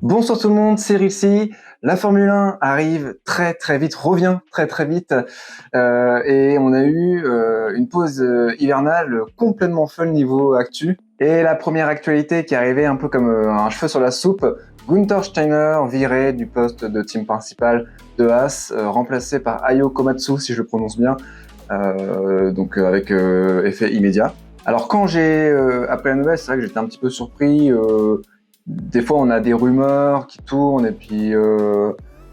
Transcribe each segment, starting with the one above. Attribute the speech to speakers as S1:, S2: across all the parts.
S1: Bonsoir tout le monde, c'est Rixi. La Formule 1 arrive très vite, revient très vite, et on a eu une pause hivernale complètement folle niveau actu. Et la première actualité qui est arrivée un peu comme un cheveu sur la soupe, Gunther Steiner viré du poste de team principal de Haas, remplacé par Ayo Komatsu si je le prononce bien, donc avec effet immédiat. Alors quand j'ai appris la nouvelle, c'est vrai que j'étais un petit peu surpris. Des fois, on a des rumeurs qui tournent et puis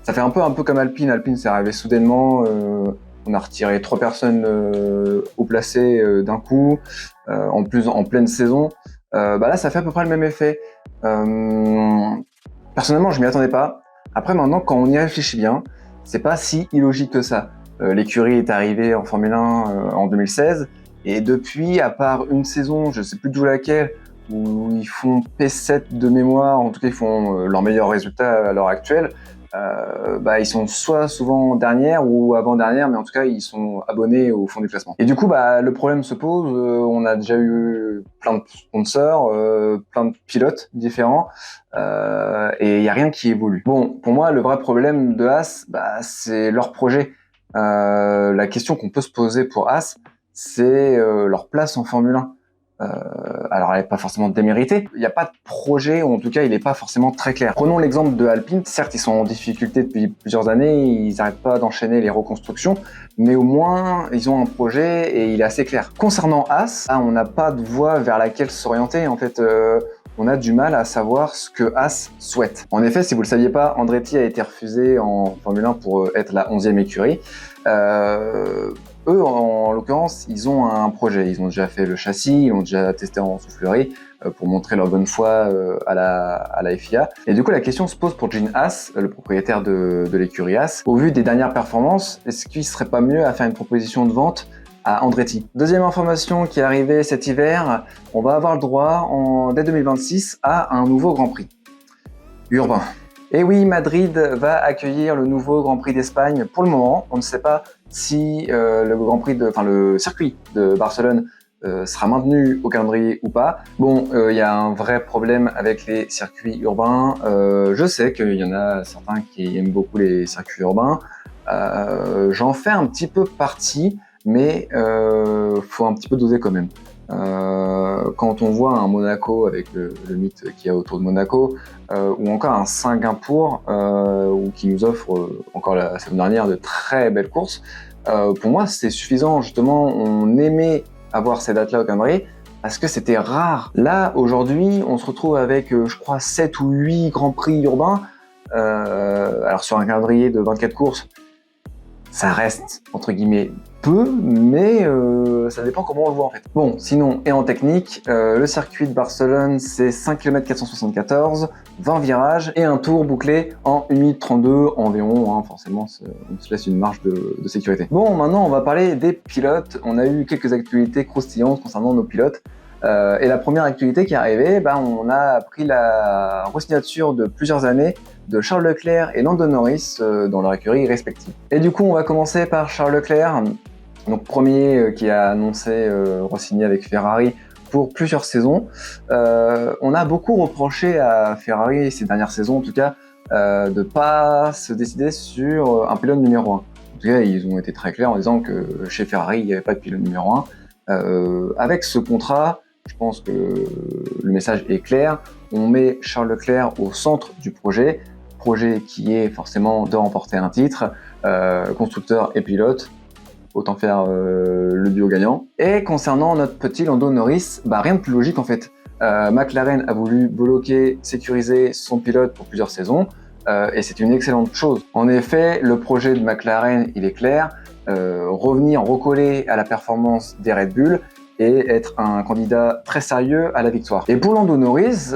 S1: ça fait un peu comme Alpine. Alpine, c'est arrivé soudainement. On a retiré 3 personnes au placé d'un coup, en plus en pleine saison. Là, ça fait à peu près le même effet. Personnellement, je m'y attendais pas. Après, maintenant, quand on y réfléchit bien, c'est pas si illogique que ça. L'écurie est arrivée en Formule 1 en 2016 et depuis, à part une saison, je sais plus d'où laquelle, où ils font P7 de mémoire, en tout cas ils font leur meilleur résultat à l'heure actuelle, ils sont soit souvent dernière ou avant-dernière, mais en tout cas ils sont abonnés au fond du classement. Et du coup, le problème se pose, on a déjà eu plein de sponsors, plein de pilotes différents, et il n'y a rien qui évolue. Bon, pour moi, le vrai problème de Haas, c'est leur projet. La question qu'on peut se poser pour Haas, c'est leur place en Formule 1. Alors elle n'est pas forcément déméritée, il n'y a pas de projet, ou en tout cas il n'est pas forcément très clair. Prenons l'exemple de Alpine, certes ils sont en difficulté depuis plusieurs années, ils n'arrêtent pas d'enchaîner les reconstructions, mais au moins ils ont un projet et il est assez clair. Concernant Haas, on n'a pas de voie vers laquelle s'orienter, en fait on a du mal à savoir ce que Haas souhaite. En effet, si vous ne le saviez pas, Andretti a été refusé en Formule 1 pour être la 11e écurie. Eux, en l'occurrence, ils ont un projet. Ils ont déjà fait le châssis, ils l'ont déjà testé en soufflerie pour montrer leur bonne foi à la FIA. Et du coup, la question se pose pour Gene Haas, le propriétaire de l'écurie Haas. Au vu des dernières performances, est-ce qu'il ne serait pas mieux à faire une proposition de vente à Andretti? Deuxième information qui est arrivée cet hiver, on va avoir le droit, dès 2026, à un nouveau Grand Prix urbain. Et oui, Madrid va accueillir le nouveau Grand Prix d'Espagne. Pour le moment, on ne sait pas si le circuit de Barcelone sera maintenu au calendrier ou pas. Bon, il y a un vrai problème avec les circuits urbains. Je sais qu'il y en a certains qui aiment beaucoup les circuits urbains. J'en fais un petit peu partie, mais faut un petit peu doser quand même. Quand on voit un Monaco avec le mythe qu'il y a autour de Monaco, ou encore un Singapour qui nous offre encore la saison dernière de très belles courses, pour moi c'est suffisant. Justement, on aimait avoir ces dates-là au calendrier parce que c'était rare. Là, aujourd'hui, on se retrouve avec, je crois, 7 ou 8 Grands Prix urbains. Alors sur un calendrier de 24 courses, ça reste, entre guillemets, peu, mais ça dépend comment on le voit en fait. Bon, sinon, et en technique, le circuit de Barcelone, c'est 5 km 474, 20 virages et un tour bouclé en 1 minute 32 environ, forcément, on se laisse une marge de sécurité. Bon, maintenant, on va parler des pilotes. On a eu quelques actualités croustillantes concernant nos pilotes. Et la première actualité qui est arrivée, on a pris la re-signature de plusieurs années de Charles Leclerc et Lando Norris dans leur écurie respective. Et du coup, on va commencer par Charles Leclerc, donc premier qui a annoncé re-signer avec Ferrari pour plusieurs saisons. On a beaucoup reproché à Ferrari ces dernières saisons, en tout cas, de pas se décider sur un pilote numéro 1. En tout cas, ils ont été très clairs en disant que chez Ferrari, il n'y avait pas de pilote numéro 1. Avec ce contrat, je pense que le message est clair. On met Charles Leclerc au centre du projet qui est forcément de remporter un titre, constructeur et pilote, autant faire le duo gagnant. Et concernant notre petit Lando Norris, rien de plus logique en fait. McLaren a voulu bloquer, sécuriser son pilote pour plusieurs saisons, et c'est une excellente chose. En effet, le projet de McLaren, il est clair, revenir recoller à la performance des Red Bull, et être un candidat très sérieux à la victoire. Et pour Lando Norris,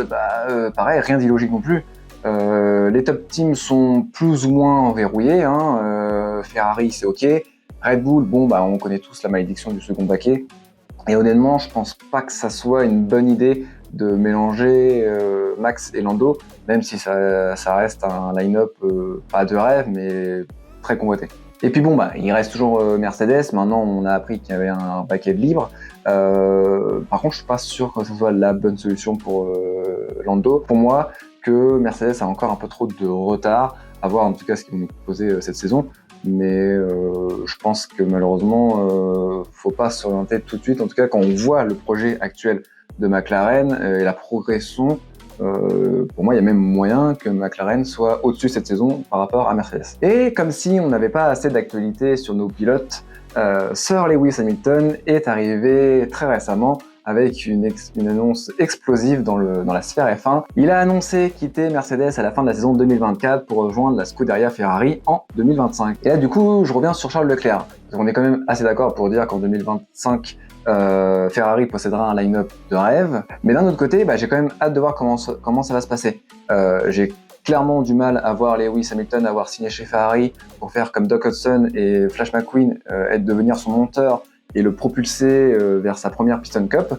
S1: pareil, rien d'illogique non plus. Les top teams sont plus ou moins verrouillés. Ferrari, c'est ok. Red Bull, on connaît tous la malédiction du second baquet. Et honnêtement, je pense pas que ça soit une bonne idée de mélanger Max et Lando, même si ça reste un line-up pas de rêve, mais très convoité. Et puis il reste toujours Mercedes. Maintenant, on a appris qu'il y avait un paquet de libre. Par contre, je suis pas sûr que ce soit la bonne solution pour Lando. Pour moi, que Mercedes a encore un peu trop de retard, à voir en tout cas ce qu'ils vont nous proposer cette saison. Mais je pense que malheureusement, faut pas s'orienter tout de suite. En tout cas, quand on voit le projet actuel de McLaren et la progression, pour moi, il y a même moyen que McLaren soit au-dessus cette saison par rapport à Mercedes. Et comme si on n'avait pas assez d'actualité sur nos pilotes, Sir Lewis Hamilton est arrivé très récemment avec une annonce explosive dans la sphère F1. Il a annoncé quitter Mercedes à la fin de la saison 2024 pour rejoindre la Scuderia Ferrari en 2025. Et là, du coup, je reviens sur Charles Leclerc. On est quand même assez d'accord pour dire qu'en 2025, Ferrari possédera un line-up de rêve. Mais d'un autre côté, j'ai quand même hâte de voir comment ça va se passer. J'ai clairement du mal à voir Lewis Hamilton avoir signé chez Ferrari pour faire comme Doc Hudson et Flash McQueen, devenir son monteur et le propulser vers sa première Piston Cup.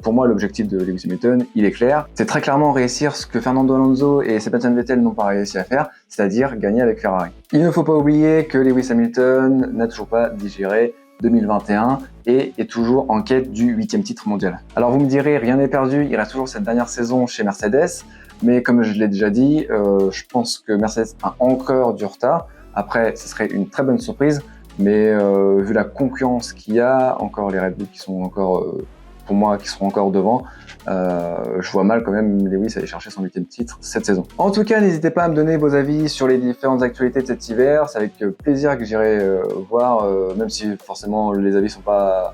S1: Pour moi, l'objectif de Lewis Hamilton, il est clair. C'est très clairement réussir ce que Fernando Alonso et Sebastian Vettel n'ont pas réussi à faire, c'est-à-dire gagner avec Ferrari. Il ne faut pas oublier que Lewis Hamilton n'a toujours pas digéré 2021 et est toujours en quête du 8e titre mondial. Alors vous me direz, rien n'est perdu, il reste toujours cette dernière saison chez Mercedes, mais comme je l'ai déjà dit, je pense que Mercedes a encore du retard. Après, ce serait une très bonne surprise, mais vu la concurrence qu'il y a, encore les Red Bull qui sont encore, pour moi, qui seront encore devant, je vois mal quand même Lewis aller chercher son 8e titre cette saison. En tout cas, n'hésitez pas à me donner vos avis sur les différentes actualités de cet hiver. C'est avec plaisir que j'irai voir, même si forcément les avis sont pas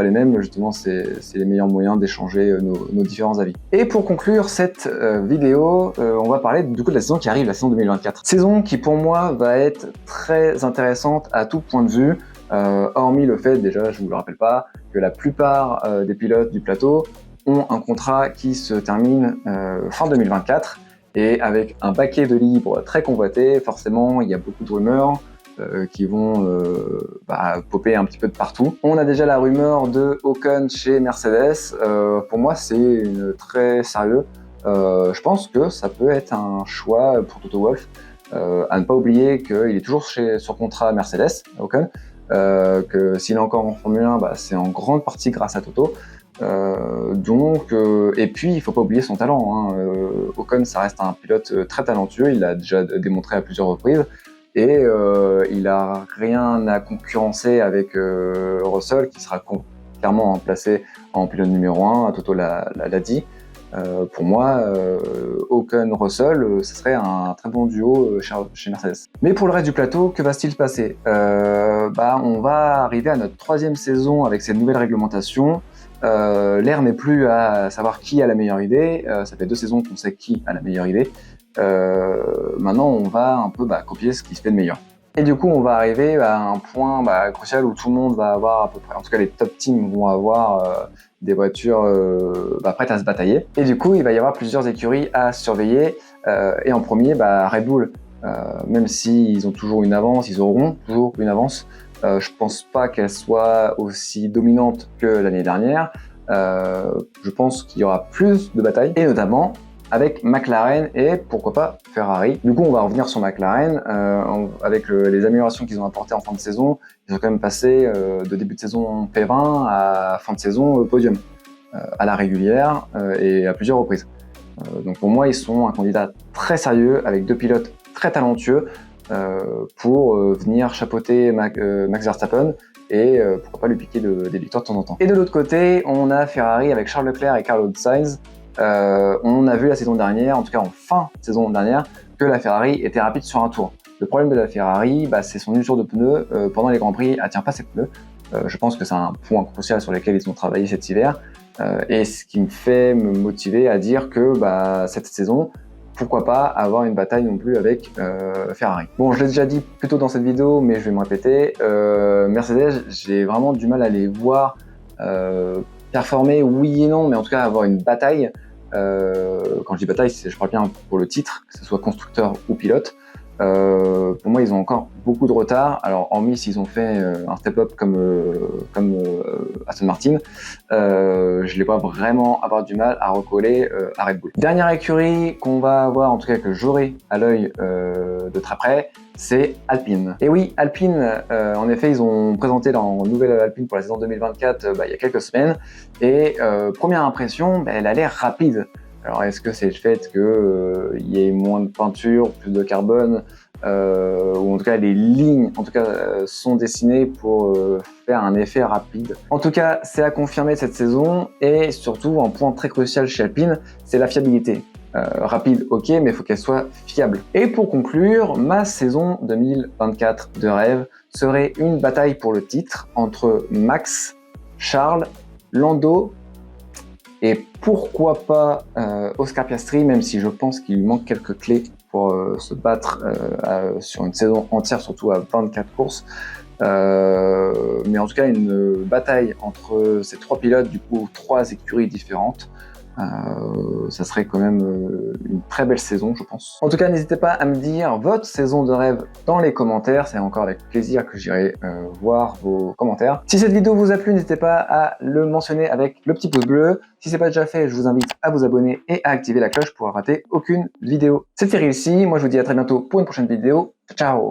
S1: les mêmes. Justement, c'est les meilleurs moyens d'échanger nos différents avis. Et pour conclure cette vidéo, on va parler du coup de la saison qui arrive, la saison 2024. Saison qui pour moi va être très intéressante à tout point de vue. Hormis le fait, déjà, je vous le rappelle pas, que la plupart des pilotes du plateau ont un contrat qui se termine fin 2024 et avec un paquet de libres très convoité, forcément il y a beaucoup de rumeurs qui vont popper un petit peu de partout. On a déjà la rumeur de Ocon chez Mercedes, pour moi c'est très sérieux. Je pense que ça peut être un choix pour Toto Wolff, à ne pas oublier qu'il est toujours sur contrat Mercedes, Ocon, que s'il est encore en Formule 1, c'est en grande partie grâce à Toto. Et puis il faut pas oublier son talent. Ocon, ça reste un pilote très talentueux, il l'a déjà démontré à plusieurs reprises, et il a rien à concurrencer avec Russell, qui sera clairement placé en pilote numéro 1, Toto l'a dit. Pour moi, Ocon-Russell, ce serait un très bon duo chez Mercedes. Mais pour le reste du plateau, que va-t-il se passer? On va arriver à notre 3e saison avec cette nouvelle réglementation. L'air n'est plus à savoir qui a la meilleure idée, ça fait 2 saisons qu'on sait qui a la meilleure idée. Maintenant on va un peu copier ce qui se fait de meilleur. Et du coup on va arriver à un point crucial où tout le monde va avoir à peu près, en tout cas les top teams vont avoir des voitures prêtes à se batailler. Et du coup il va y avoir plusieurs écuries à surveiller, et en premier Red Bull, même s'ils ont toujours une avance, ils auront toujours une avance. Je pense pas qu'elle soit aussi dominante que l'année dernière. Je pense qu'il y aura plus de batailles, et notamment avec McLaren et pourquoi pas Ferrari. Du coup, on va revenir sur McLaren. Avec les améliorations qu'ils ont apportées en fin de saison, ils ont quand même passé de début de saison P20 à fin de saison podium, à la régulière et à plusieurs reprises. Donc pour moi, ils sont un candidat très sérieux avec 2 pilotes très talentueux pour venir chapeauter Max Verstappen et pourquoi pas lui piquer des victoires de temps en temps. Et de l'autre côté, on a Ferrari avec Charles Leclerc et Carlos Sainz. On a vu la saison dernière, en tout cas en fin de saison dernière, que la Ferrari était rapide sur un tour. Le problème de la Ferrari, c'est son usure de pneus pendant les Grands Prix. Elle tient pas ses pneus. Je pense que c'est un point crucial sur lequel ils ont travaillé cet hiver, et ce qui me fait me motiver à dire que cette saison, pourquoi pas avoir une bataille non plus avec Ferrari. Bon, je l'ai déjà dit plus tôt dans cette vidéo, mais je vais me répéter. Mercedes, j'ai vraiment du mal à les voir performer, oui et non, mais en tout cas avoir une bataille. Quand je dis bataille, je parle bien pour le titre, que ce soit constructeur ou pilote. Pour moi, ils ont encore beaucoup de retard. Alors, hormis s'ils ont fait un step-up comme Aston Martin, je les vois vraiment avoir du mal à recoller à Red Bull. Dernière écurie qu'on va avoir, en tout cas que j'aurai à l'œil de très près, c'est Alpine. Et oui, Alpine, en effet, ils ont présenté leur nouvelle Alpine pour la saison 2024 il y a quelques semaines. Et première impression, elle a l'air rapide. Alors est-ce que c'est le fait que y ait moins de peinture, plus de carbone, ou en tout cas les lignes sont dessinées pour faire un effet rapide. En tout cas, c'est à confirmer cette saison, et surtout un point très crucial chez Alpine, c'est la fiabilité. Rapide, ok, mais il faut qu'elle soit fiable. Et pour conclure, ma saison 2024 de rêve serait une bataille pour le titre entre Max, Charles, Lando et pourquoi pas Oscar Piastri, même si je pense qu'il lui manque quelques clés pour se battre sur une saison entière, surtout à 24 courses. Mais en tout cas, une bataille entre ces trois pilotes, du coup, trois écuries différentes. Ça serait quand même une très belle saison, je pense. En tout cas, n'hésitez pas à me dire votre saison de rêve dans les commentaires. C'est encore avec plaisir que j'irai voir vos commentaires. Si cette vidéo vous a plu, n'hésitez pas à le mentionner avec le petit pouce bleu. Si c'est pas déjà fait, je vous invite à vous abonner et à activer la cloche pour ne rater aucune vidéo. C'était réussi. Moi, je vous dis à très bientôt pour une prochaine vidéo. Ciao!